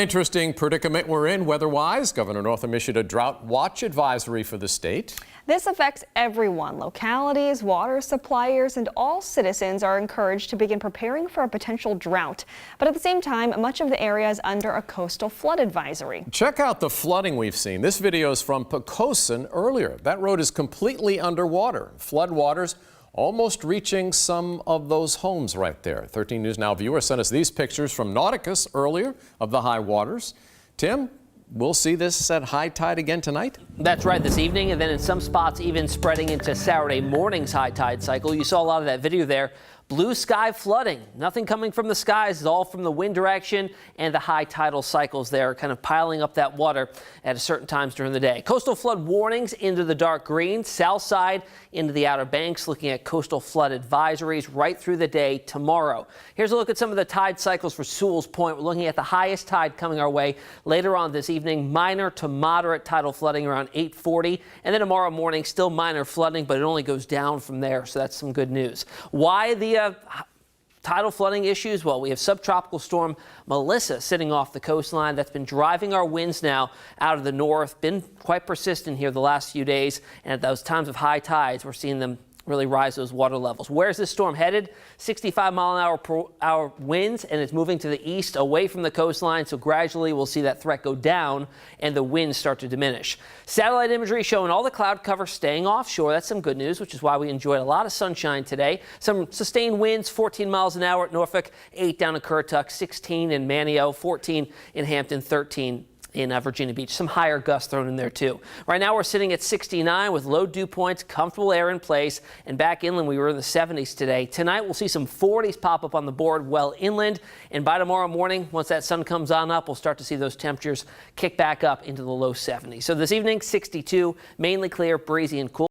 Interesting predicament we're in weather-wise. Governor Northam issued a drought watch advisory for the state. This affects everyone. Localities, water suppliers, and all citizens are encouraged to begin preparing for a potential drought. But at the same time, much of the area is under a coastal flood advisory. Check out the flooding we've seen. This video is from Poquoson earlier. That road is completely underwater. Floodwaters almost reaching some of those homes right there. 13 News Now viewer sent us these pictures from Nauticus earlier of the high waters. Tim, we'll see this at high tide again tonight? That's right, this evening, and then in some spots even spreading into Saturday morning's high tide cycle. You saw a lot of that video there. Blue sky flooding. Nothing coming from the skies. It's all from the wind direction and the high tidal cycles there, kind of piling up that water at certain times during the day. Coastal flood warnings into the dark green, south side into the Outer Banks, looking at coastal flood advisories right through the day tomorrow. Here's a look at some of the tide cycles for Sewell's Point. We're looking at the highest tide coming our way later on this evening. Minor to moderate tidal flooding around 8:40, and then tomorrow morning still minor flooding, but it only goes down from there, so that's some good news. Why the tidal flooding issues? Well, we have subtropical storm Melissa sitting off the coastline. That's been driving our winds now out of the north. Been quite persistent here the last few days. And at those times of high tides, we're seeing them really rise those water levels. Where's this storm headed? 65 mile-an-hour winds, and it's moving to the east away from the coastline. So gradually we'll see that threat go down and the winds start to diminish. Satellite imagery showing all the cloud cover staying offshore. That's some good news, which is why we enjoyed a lot of sunshine today. Some sustained winds, 14 miles an hour at Norfolk, 8 down in Currituck, 16 in Manio, 14 in Hampton, 13 in Virginia Beach. Some higher gusts thrown in there too. Right now we're sitting at 69 with low dew points, comfortable air in place, and back inland we were in the 70s today. Tonight we'll see some 40s pop up on the board well inland, and by tomorrow morning, once that sun comes on up, we'll start to see those temperatures kick back up into the low 70s. So this evening, 62, mainly clear, breezy, and cool.